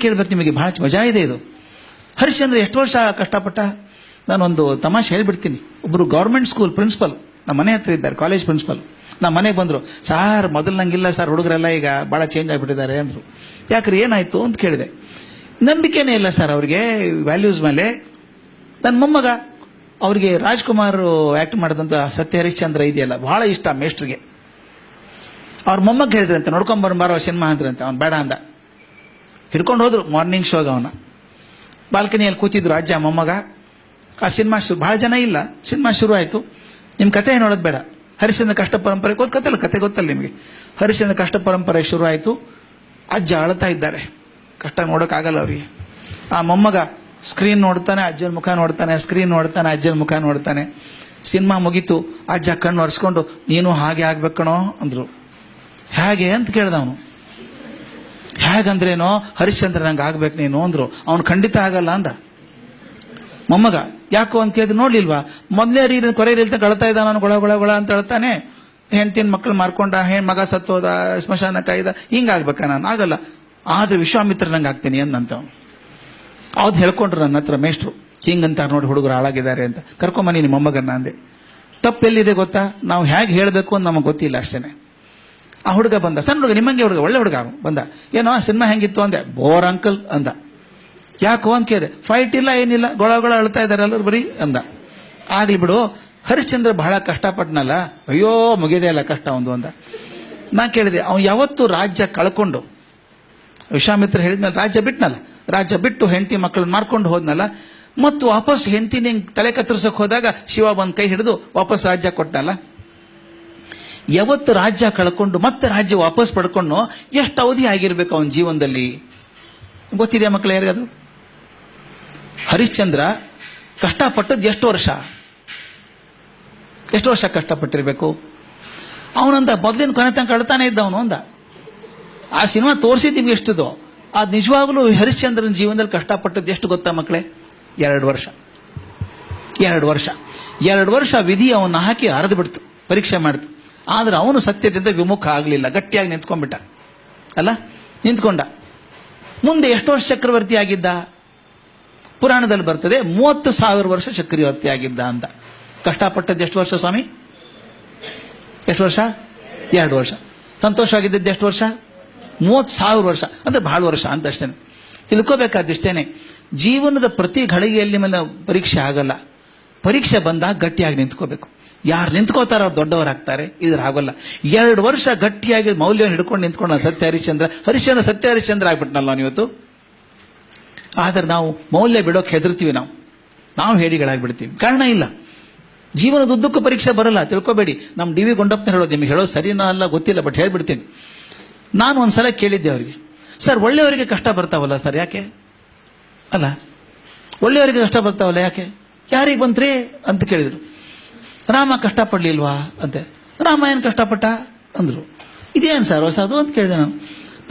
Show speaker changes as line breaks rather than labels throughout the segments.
ಕೇಳ್ಬೇಕು ನಿಮಗೆ, ಬಹಳ ಮಜಾ ಇದೆ ಇದು. ಹರಿಶ್ಚಂದ್ರ ಎಷ್ಟು ವರ್ಷ ಕಷ್ಟಪಟ್ಟ? ನಾನೊಂದು ತಮಾಷೆ ಹೇಳ್ಬಿಡ್ತೀನಿ. ಒಬ್ಬರು ಗೌರ್ಮೆಂಟ್ ಸ್ಕೂಲ್ ಪ್ರಿನ್ಸಿಪಲ್ ನಮ್ಮ ಮನೆ ಹತ್ರ ಇದ್ದಾರೆ, ಕಾಲೇಜ್ ಪ್ರಿನ್ಸಿಪಲ್. ನಮ್ಮ ಮನೆಗೆ ಬಂದರು. ಸಾರ್ ಮೊದಲು ನಂಗಿಲ್ಲ ಸರ್, ಹುಡುಗರೆಲ್ಲ ಈಗ ಭಾಳ ಚೇಂಜ್ ಆಗಿಬಿಟ್ಟಿದ್ದಾರೆ ಅಂದರು. ಯಾಕ್ರಿ ಏನಾಯಿತು ಅಂತ ಕೇಳಿದೆ. ನಂಬಿಕೆನೇ ಇಲ್ಲ ಸರ್ ಅವ್ರಿಗೆ ವ್ಯಾಲ್ಯೂಸ್ ಮೇಲೆ. ನನ್ನ ಮೊಮ್ಮಗ, ಅವ್ರಿಗೆ ರಾಜ್ಕುಮಾರ್ ಆ್ಯಕ್ಟ್ ಮಾಡಿದಂಥ ಸತ್ಯ ಹರಿಶ್ಚಂದ್ರ ಇದೆಯಲ್ಲ ಭಾಳ ಇಷ್ಟ ಮೇಸ್ಟ್ರಿಗೆ. ಅವ್ರ ಮೊಮ್ಮಗ ಹೇಳಿದ್ರಂತೆ ನೋಡ್ಕೊಂಬರ್ಬಾರೋ ಸಿನಿಮಾ ಅಂದ್ರಂತೆ. ಅವ್ನು ಬೇಡ ಅಂದ. ಹಿಡ್ಕೊಂಡು ಹೋದ್ರು ಮಾರ್ನಿಂಗ್ ಶೋಗೆ. ಅವನ ಬಾಲ್ಕನಿಯಲ್ಲಿ ಕೂತಿದ್ರು ಅಜ್ಜ ಮೊಮ್ಮಗ. ಆ ಸಿನಿಮಾ ಭಾಳ ಜನ ಇಲ್ಲ, ಸಿನಿಮಾ ಶುರು ಆಯಿತು. ನಿಮ್ಮ ಕತೆ ನೋಡೋದು ಬೇಡ, ಹರಿಶ್ಚಂದ್ರ ಕಷ್ಟ ಪರಂಪರೆ ಕತೆ ಗೊತ್ತಲ್ಲ ನಿಮಗೆ. ಹರಿಶ್ಚಂದ್ರ ಕಷ್ಟ ಪರಂಪರೆ ಶುರು ಆಯಿತು. ಅಜ್ಜ ಅಳ್ತಾ ಇದ್ದಾರೆ, ಕಷ್ಟ ನೋಡೋಕ್ಕಾಗಲ್ಲ ಅವರಿಗೆ. ಆ ಮೊಮ್ಮಗ ಸ್ಕ್ರೀನ್ ನೋಡ್ತಾನೆ, ಅಜ್ಜನ ಮುಖ ನೋಡ್ತಾನೆ, ಸ್ಕ್ರೀನ್ ನೋಡ್ತಾನೆ, ಅಜ್ಜನ ಮುಖ ನೋಡ್ತಾನೆ. ಸಿನಿಮಾ ಮುಗೀತು. ಅಜ್ಜ ಕಣ್ಣು ಒರೆಸ್ಕೊಂಡು ನೀನು ಹಾಗೆ ಆಗ್ಬೇಕಣೋ ಅಂದರು. ಹೇಗೆ ಅಂತ ಕೇಳ್ದವನು. ಹೇಗಂದ್ರೇನೋ, ಹರಿಶ್ಚಂದ್ರ ನಂಗೆ ಆಗ್ಬೇಕು ನೀನು ಅಂದರು. ಅವನು ಖಂಡಿತ ಆಗಲ್ಲ ಅಂದ. ಮೊಮ್ಮಗ ಯಾಕೋ ಅಂತ ಕೇಳಿದ್ರೆ ನೋಡ್ಲಿಲ್ವಾ, ಮೊದಲೇ ರೀತಿ ಕೊರೆಯಲಿಲ್ತ ಕಳ್ತಾ ಇದ್ದ, ನಾನು ಗೊಳ ಅಂತ ಹೇಳ್ತಾನೆ. ಹೆಂಡ್ತಿನ ಮಕ್ಕಳು ಮಾರ್ಕೊಂಡ, ಮಗ ಸತ್ತೋದ, ಸ್ಮಶಾನ ಕಾಯ್ದ, ಹಿಂಗಾಗ್ಬೇಕಾ? ನಾನು ಆಗಲ್ಲ, ಆದ್ರೆ ವಿಶ್ವಾಮಿತ್ರ ನಂಗೆ ಆಗ್ತೀನಿ ಅಂದಂತವನು. ಅವ್ದು ಹೇಳ್ಕೊಂಡ್ರು ನನ್ನ ಹತ್ರ ಮೇಷ್ಟ್ರು, ಹಿಂಗಂತಾರೆ ನೋಡಿ ಹುಡುಗರು ಹಾಳಾಗಿದ್ದಾರೆ ಅಂತ. ಕರ್ಕೊಂಬನ್ನಿ ನಿಮ್ಮ ಮೊಮ್ಮಗನ್ನ ಅಂದೆ. ತಪ್ಪೆಲ್ಲಿದೆ ಗೊತ್ತಾ, ನಾವು ಹೇಗೆ ಹೇಳಬೇಕು ಅಂತ ನಮಗೆ ಗೊತ್ತಿಲ್ಲ ಅಷ್ಟೇ. ಆ ಹುಡುಗ ಬಂದ, ಸಣ್ಣ ಹುಡುಗ, ನಿಮ್ಮಂಗೆ ಹುಡುಗ, ಒಳ್ಳೆ ಹುಡುಗ ಬಂದ. ಏನೋ ಸಿನಿಮಾ ಹೆಂಗಿತ್ತು ಅಂದೆ. ಬೋರ್ ಅಂಕಲ್ ಅಂದ. ಯಾಕೋ ಅಂತ ಕೇಳಿದೆ. ಫೈಟ್ ಇಲ್ಲ, ಏನಿಲ್ಲ, ಗೊಳ ಅಳ್ತಾ ಇದ್ದಾರೆ ಎಲ್ಲರೂ ಬರೀ ಅಂದ. ಆಗ್ಲಿ ಬಿಡು, ಹರಿಶ್ಚಂದ್ರ ಬಹಳ ಕಷ್ಟಪಟ್ಟನಲ್ಲ, ಅಯ್ಯೋ ಮುಗಿದೇ ಇಲ್ಲ ಕಷ್ಟ ಒಂದು ಅಂದ. ನಾ ಕೇಳಿದೆ, ಅವ್ನು ಯಾವತ್ತು ರಾಜ್ಯ ಕಳ್ಕೊಂಡು, ವಿಶ್ವಾಮಿತ್ರ ಹೇಳಿದ್ಮೇಲೆ ರಾಜ್ಯ ಬಿಟ್ನಲ್ಲ, ರಾಜ್ಯ ಬಿಟ್ಟು ಹೆಂಡತಿ ಮಕ್ಕಳನ್ನ ಮಾರ್ಕೊಂಡು ಹೋದ್ನಲ್ಲ, ಮತ್ತು ವಾಪಸ್ ಹೆಂಡತಿನ ತಲೆ ಕತ್ತರಿಸೋಕೆ ಹೋದಾಗ ಶಿವ ಬಂದು ಕೈ ಹಿಡಿದು ವಾಪಸ್ ರಾಜ್ಯ ಕೊಟ್ಟನಲ್ಲ. ಯಾವತ್ತು ರಾಜ್ಯ ಕಳ್ಕೊಂಡು ಮತ್ತೆ ರಾಜ್ಯ ವಾಪಸ್ ಪಡ್ಕೊಂಡು ಎಷ್ಟು ಅವಧಿ ಆಗಿರ್ಬೇಕು ಅವನ ಜೀವನದಲ್ಲಿ ಗೊತ್ತಿದೆಯಾ ಮಕ್ಕಳು ಯಾರಿಗಾದ್ರು? ಹರಿಶ್ಚಂದ್ರ ಕಷ್ಟಪಟ್ಟದ್ದು ಎಷ್ಟು ವರ್ಷ ಕಷ್ಟಪಟ್ಟಿರ್ಬೇಕು? ಅವನಂದ ಮೊದಲಿನ ಕೊನೆ ತನಕ ಅಳ್ತಾನೆ ಇದ್ದವನು ಅಂದ. ಆ ಸಿನಿಮಾ ತೋರಿಸಿದ್ ನಿಮ್ಗೆ ಎಷ್ಟಿದು, ಅದು ನಿಜವಾಗ್ಲೂ ಹರಿಶ್ಚಂದ್ರನ ಜೀವನದಲ್ಲಿ ಕಷ್ಟಪಟ್ಟದ್ದು ಎಷ್ಟು ಗೊತ್ತಾ ಮಕ್ಕಳೇ? 2 ವರ್ಷ. 2 ವರ್ಷ ವಿಧಿ ಅವನ್ನ ಹಾಕಿ ಹರಿದು ಬಿಡ್ತು, ಪರೀಕ್ಷೆ ಮಾಡಿತು. ಆದ್ರೆ ಅವನು ಸತ್ಯದಿಂದ ವಿಮುಖ ಆಗಲಿಲ್ಲ, ಗಟ್ಟಿಯಾಗಿ ನಿಂತ್ಕೊಂಡ್ಬಿಟ್ಟ ಅಲ್ಲ, ನಿಂತ್ಕೊಂಡ. ಮುಂದೆ ಎಷ್ಟು ವರ್ಷ ಚಕ್ರವರ್ತಿ ಆಗಿದ್ದ? ಪುರಾಣದಲ್ಲಿ ಬರ್ತದೆ 30,000 ವರ್ಷ ಚಕ್ರವರ್ತಿ ಆಗಿದ್ದ ಅಂತ. ಕಷ್ಟಪಟ್ಟದ್ದು ಎಷ್ಟು ವರ್ಷ ಸ್ವಾಮಿ? ಎಷ್ಟು ವರ್ಷ? 2 ವರ್ಷ. ಸಂತೋಷವಾಗಿದ್ದದ್ದು ಎಷ್ಟು ವರ್ಷ? 30,000 ವರ್ಷ. ಅಂದ್ರೆ ಬಹಳ ವರ್ಷ ಅಂತ ಅಷ್ಟೇ ತಿಳ್ಕೋಬೇಕಾದಿಷ್ಟೇನೆ. ಜೀವನದ ಪ್ರತಿ ಘಳಿಗೆಯಲ್ಲಿ ಮೇಲೆ ಪರೀಕ್ಷೆ ಆಗಲ್ಲ. ಪರೀಕ್ಷೆ ಬಂದಾಗ ಗಟ್ಟಿಯಾಗಿ ನಿಂತ್ಕೋಬೇಕು. ಯಾರು ನಿಂತ್ಕೋತಾರ ಅವ್ರು ದೊಡ್ಡವರಾಗ್ತಾರೆ. ಇದ್ರ ಆಗೋಲ್ಲ. 2 ವರ್ಷ ಗಟ್ಟಿಯಾಗಿ ಮೌಲ್ಯವನ್ನು ಹಿಡ್ಕೊಂಡು ನಿಂತ್ಕೊಂಡು ಸತ್ಯ ಹರಿಶ್ಚಂದ್ರ ಆಗ್ಬಿಟ್ನಲ್ಲ ಇವತ್ತು. ಆದ್ರೆ ನಾವು ಮೌಲ್ಯ ಬಿಡೋಕೆ ಹೆದರ್ತೀವಿ. ನಾವು ಹೇಡಿಗಳಾಗ್ಬಿಡ್ತೀವಿ. ಕಾರಣ ಇಲ್ಲ. ಜೀವನದ ಉದ್ದಕ್ಕೂ ಪರೀಕ್ಷೆ ಬರಲ್ಲ, ತಿಳ್ಕೊಬೇಡಿ. ನಮ್ಮ ಡಿ ವಿ ಗುಂಡಪ್ಪನ ಹೇಳೋದು, ನಿಮಗೆ ಹೇಳೋದು ಸರಿನೋ ಅಲ್ಲ ಗೊತ್ತಿಲ್ಲ, ಬಟ್ ಹೇಳ್ಬಿಡ್ತೀನಿ. ನಾನು ಒಂದ್ಸಲ ಕೇಳಿದ್ದೆ ಅವರಿಗೆ, ಸರ್ ಒಳ್ಳೆಯವರಿಗೆ ಕಷ್ಟ ಬರ್ತಾವಲ್ಲ ಸರ್, ಯಾಕೆ ಅಲ್ಲ, ಒಳ್ಳೆಯವರಿಗೆ ಕಷ್ಟ ಬರ್ತಾವಲ್ಲ ಯಾಕೆ, ಯಾರಿಗೆ ಬಂತ್ರಿ ಅಂತ ಕೇಳಿದ್ರು. ರಾಮ ಕಷ್ಟಪಡ್ಲಿಲ್ವಾ ಅಂತೆ. ರಾಮ ಏನು ಕಷ್ಟಪಟ್ಟ ಅಂದರು. ಇದೇನು ಸರ್ ಹೊಸದು ಅಂತ ಕೇಳಿದೆ ನಾನು.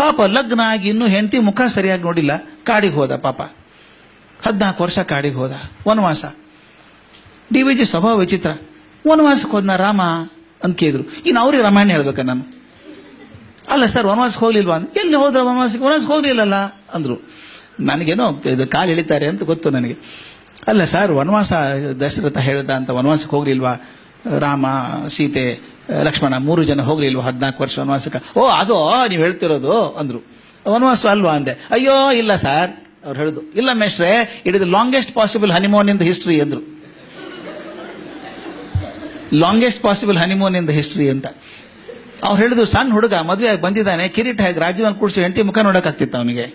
ಪಾಪ ಲಗ್ನ ಆಗಿ ಇನ್ನೂ ಹೆಂಡತಿ ಮುಖ ಸರಿಯಾಗಿ ನೋಡಿಲ್ಲ, ಕಾಡಿಗೆ ಹೋದ ಪಾಪ. 14 ವರ್ಷ ಕಾಡಿಗೆ ಹೋದ, ವನವಾಸ. DVG ಸ್ವಭಾವ ವಿಚಿತ್ರ. ವನವಾಸಕ್ಕೆ ಹೋದ್ನ ರಾಮ ಅಂತ ಕೇಳಿದ್ರು. ಇನ್ನು ಅವ್ರಿಗೆ ರಾಮಾಯಣ ಹೇಳ್ಬೇಕ ನಾನು? ಅಲ್ಲ ಸರ್ ವನವಾಸಕ್ಕೆ ಹೋಗ್ಲಿಲ್ವಾ ಅಂತ. ಎಲ್ಲಿ ಹೋದ್ರ ವನವಾಸಕ್ಕೆ ಹೋಗ್ಲಿಲ್ಲಲ್ಲ ಅಂದ್ರು. ನನಗೇನೋ ಇದು ಕಾಲು ಎಳಿತಾರೆ ಅಂತ ಗೊತ್ತು ನನಗೆ. ಅಲ್ಲ ಸರ್ ವನವಾಸ ದಶರಥ ಹೇಳ್ದ ಅಂತ ವನವಾಸಕ್ಕೆ ಹೋಗ್ಲಿಲ್ವಾ? ರಾಮ, ಸೀತೆ, ಲಕ್ಷ್ಮಣ 3 ಜನ ಹೋಗ್ಲಿಲ್ವಾ 14 ವರ್ಷ ವನವಾಸಕ್ಕೆ? ಓ ಅದೋ ನೀವು ಹೇಳ್ತಿರೋದು ಅಂದ್ರು. ವನವಾಸ ಅಲ್ವಾ ಅಂದೆ. ಅಯ್ಯೋ ಇಲ್ಲ ಸರ್ ಅವ್ರು ಹೇಳುದು. ಇಲ್ಲ ಮೇಷ್ಟ್ರೆ, it is the longest possible honeymoon in the history ಅಂದ್ರು. Longest possible honeymoon in the history ಅಂತ ಅವ್ರು ಹೇಳಿದ್ರು. ಸಣ್ಣ ಹುಡುಗ ಮದುವೆ ಆಗಿ ಬಂದಿದ್ದಾನೆ, ಕಿರೀಟ ಹಾಕಿ ರಾಜ್ಯವನ್ನು ಕೂಡಿಸಿ ಹೆಂಡತಿ ಮುಖ ನೋಡೋಕ್ಕಾಗ್ತಿತ್ತು ಅವನಿಗೆ.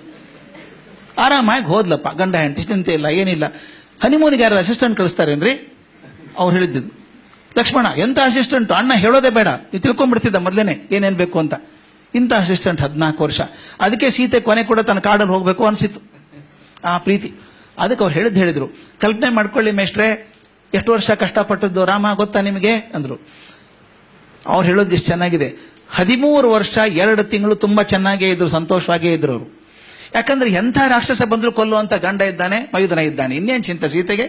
ಆರಾಮಾಗಿ ಹೋದ್ಲಪ್ಪ, ಗಂಡ ಹೆಂಡತಿ ಚಿಂತೆ ಇಲ್ಲ, ಏನಿಲ್ಲ. ಹನಿಮೂನಿಗೆ ಯಾರು ಅಸಿಸ್ಟೆಂಟ್ ಕಳಿಸ್ತಾರೇನ್ರಿ? ಅವ್ರು ಹೇಳಿದ್ದು. ಲಕ್ಷ್ಮಣ ಎಂಥ ಅಸಿಸ್ಟೆಂಟ್, ಅಣ್ಣ ಹೇಳೋದೇ ಬೇಡ, ನೀವು ತಿಳ್ಕೊಂಡ್ಬಿಡ್ತಿದ್ದ ಮೊದಲೇನೆ ಏನೇನು ಬೇಕು ಅಂತ. ಇಂಥ ಅಸಿಸ್ಟೆಂಟ್ 14 ವರ್ಷ. ಅದಕ್ಕೆ ಸೀತೆ ಕೊನೆ ಕೂಡ ತನ್ನ ಕಾಡಲ್ಲಿ ಹೋಗಬೇಕು ಅನಿಸಿತ್ತು, ಆ ಪ್ರೀತಿ. ಅದಕ್ಕೆ ಅವ್ರು ಹೇಳಿದ್ರು, ಕಲ್ಪನೆ ಮಾಡ್ಕೊಳ್ಳಿ ಮೇಷ್ಟ್ರೆ, ಎಷ್ಟು ವರ್ಷ ಕಷ್ಟಪಟ್ಟದ್ದು ರಾಮ ಗೊತ್ತಾ ನಿಮಗೆ ಅಂದರು. ಅವ್ರು ಹೇಳೋದು ಎಷ್ಟು ಚೆನ್ನಾಗಿದೆ. 13 ವರ್ಷ 2 ತಿಂಗಳು ತುಂಬ ಚೆನ್ನಾಗೇ ಇದ್ರು, ಸಂತೋಷವಾಗೇ ಇದ್ರು ಅವರು. ಯಾಕಂದ್ರೆ ಎಂಥ ರಾಕ್ಷಸ ಬಂದ್ರು ಕೊಲ್ಲುವಂತ ಗಂಡ ಇದ್ದಾನೆ, ಮಯುಧನ ಇದ್ದಾನೆ, ಇನ್ನೇನು ಚಿಂತೆ ಸೀತೆಗೆ.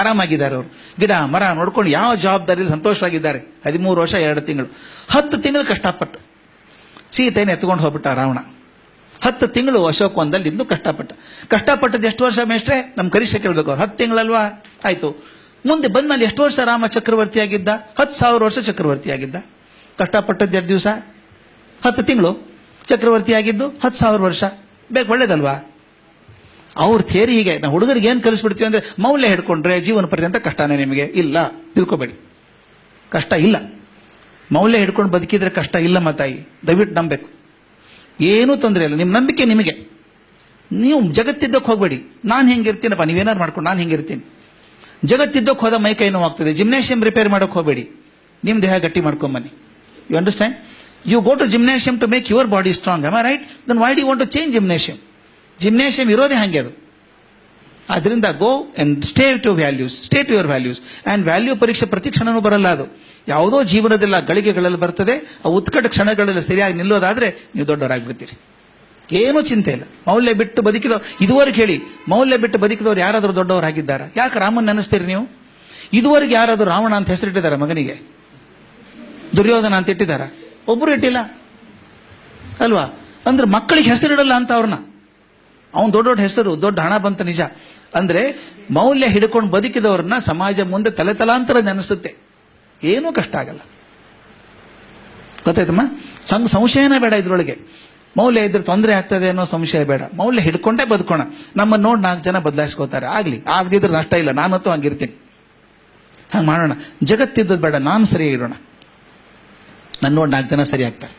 ಆರಾಮಾಗಿದ್ದಾರೆ ಅವರು. ಗಿಡ ಮರ ನೋಡ್ಕೊಂಡು ಯಾವ ಜವಾಬ್ದಾರಿ ಸಂತೋಷವಾಗಿದ್ದಾರೆ. 13 ವರ್ಷ 2 ತಿಂಗಳು. 10 ತಿಂಗಳು ಕಷ್ಟಪಟ್ಟು ಸೀತೆಯನ್ನು ಎತ್ಕೊಂಡು ಹೋಗ್ಬಿಟ್ಟ ರಾವಣ. 10 ತಿಂಗಳು ಅಶೋಕವನದಲ್ಲಿ ಇದ್ದು ಕಷ್ಟಪಟ್ಟದ್ದು ಎಷ್ಟು ವರ್ಷ ಮೇಷ್ಟ್ರೆ? ನಮ್ಮ ಕರೀಕ್ಷೆ ಕೇಳಬೇಕು ಅವ್ರು. 10 ತಿಂಗಳಲ್ವಾ? ಆಯ್ತು. ಮುಂದೆ ಬಂದ್ಮೇಲೆ ಎಷ್ಟು ವರ್ಷ ರಾಮ ಚಕ್ರವರ್ತಿ ಆಗಿದ್ದ? 10,000 ವರ್ಷ ಚಕ್ರವರ್ತಿ ಆಗಿದ್ದ. ಕಷ್ಟಪಟ್ಟದ್ದು ಎಷ್ಟು ದಿವಸ? 10 ತಿಂಗಳು. ಚಕ್ರವರ್ತಿ ಆಗಿದ್ದು 10,000 ವರ್ಷ. ಬೇಕು, ಒಳ್ಳೇದಲ್ವಾ? ಅವ್ರ ಥಿಯರಿ ಹೀಗೆ. ನಾವು ಹುಡುಗರಿಗೆ ಏನು ಕಲಿಸ್ಬಿಡ್ತೀವಿ ಅಂದರೆ, ಮೌಲ್ಯ ಹಿಡ್ಕೊಂಡ್ರೆ ಜೀವನ ಪರ್ಯಂತ ಕಷ್ಟನೇ ನಿಮಗೆ. ಇಲ್ಲ, ತಿಳ್ಕೊಬೇಡಿ, ಕಷ್ಟ ಇಲ್ಲ. ಮೌಲ್ಯ ಹಿಡ್ಕೊಂಡು ಬದುಕಿದ್ರೆ ಕಷ್ಟ ಇಲ್ಲ ಮಾತಾಯಿ, ದಯವಿಟ್ಟು ನಂಬಬೇಕು. ಏನೂ ತೊಂದರೆ ಇಲ್ಲ. ನಿಮ್ಮ ನಂಬಿಕೆ ನಿಮಗೆ. ನೀವು ಜಗತ್ತಿದ್ದಕ್ಕೆ ಹೋಗಬೇಡಿ. ನಾನು ಹಿಂಗಿರ್ತೀನಪ್ಪ, ನೀವೇನಾರು ಮಾಡ್ಕೊಂಡು ನಾನು ಹಿಂಗಿರ್ತೀನಿ. ಜಗತ್ತಿದ್ದಕ್ಕೆ ಹೋದ ಮೈ ಕೈ ನೋವಾಗ್ತದೆ. ಜಿಮ್ನೇಷಿಯಂ ರಿಪೇರ್ ಮಾಡೋಕೆ ಹೋಗಬೇಡಿ. ನಿಮ್ಮ ದೇಹ ಗಟ್ಟಿ ಮಾಡ್ಕೊಂಬನ್ನಿ. You understand? You go to gymnasium to make your body strong. Am I right? Then why do you want to change gymnasium? Gymnasium ಇರೋದೇ ಹಾಗೆ ಅದು. ಅದರಿಂದ go and stay to values, stay to your values. And value ಪರೀಕ್ಷೆ ಪ್ರತಿ ಕ್ಷಣನೂ ಬರಲ್ಲ. ಅದು ಯಾವುದೋ ಜೀವನದಲ್ಲ ಗಳಿಗೆಗಳಲ್ಲಿ ಬರ್ತದೆ. ಆ ಉತ್ಕಟ ಕ್ಷಣಗಳಲ್ಲಿ ಸರಿಯಾಗಿ ನಿಲ್ಲೋದಾದರೆ ನೀವು ದೊಡ್ಡವರಾಗ್ಬಿಡ್ತೀರಿ. ಏನೂ ಚಿಂತೆ ಇಲ್ಲ. ಮೌಲ್ಯ ಬಿಟ್ಟು ಬದುಕಿದವ್ರು ಇದುವರೆಗೆ ಹೇಳಿ, ಮೌಲ್ಯ ಬಿಟ್ಟು ಬದುಕಿದವ್ರು ಯಾರಾದರೂ ದೊಡ್ಡವರಾಗಿದ್ದಾರೆ? ಯಾಕೆ ರಾಮನ್ ನೆನೆಸ್ತೀರಿ ನೀವು? ಇದುವರೆಗೆ ಯಾರಾದರೂ ರಾವಣ ಅಂತ ಹೆಸರಿಟ್ಟಿದ್ದಾರೆ ಮಗನಿಗೆ? ದುರ್ಯೋಧನ ಅಂತ ಇಟ್ಟಿದ್ದಾರ? ಒಬ್ಬರು ಇಟ್ಟಿಲ್ಲ ಅಲ್ವಾ? ಅಂದ್ರೆ ಮಕ್ಕಳಿಗೆ ಹೆಸರಿಡಲ್ಲ ಅಂತ ಅವ್ರನ್ನ. ಅವನು ದೊಡ್ಡ ದೊಡ್ಡ ಹೆಸರು, ದೊಡ್ಡ ಹಣ ಬಂತ ನಿಜ. ಅಂದರೆ ಮೌಲ್ಯ ಹಿಡ್ಕೊಂಡು ಬದುಕಿದವ್ರನ್ನ ಸಮಾಜ ಮುಂದೆ ತಲೆತಲಾಂತರ ನೆನೆಸುತ್ತೆ. ಏನೂ ಕಷ್ಟ ಆಗಲ್ಲ. ಗೊತ್ತಾಯ್ತಮ್ಮ? ಸಂಶಯನೇ ಬೇಡ ಇದ್ರೊಳಗೆ. ಮೌಲ್ಯ ಇದ್ರೆ ತೊಂದರೆ ಆಗ್ತದೆ ಅನ್ನೋ ಸಂಶಯ ಬೇಡ. ಮೌಲ್ಯ ಹಿಡ್ಕೊಂಡೇ ಬದುಕೋಣ. ನಮ್ಮನ್ನು ನೋಡಿ 4 ಜನ ಬದಲಾಯಿಸ್ಕೋತಾರೆ. ಆಗಲಿ, ಆಗದಿದ್ರೆ ನಷ್ಟ ಇಲ್ಲ. ನಾನಂತೂ ಹಂಗಿರ್ತೀನಿ. ಹಂಗೆ ಮಾಡೋಣ. ಜಗತ್ತಿದ್ದದ್ದು ಬೇಡ, ನಾನು ಸರಿಯಾಗಿಡೋಣ. ನನ್ನ ನೋಡಿ 4 ಜನ ಸರಿ ಆಗ್ತಾರೆ.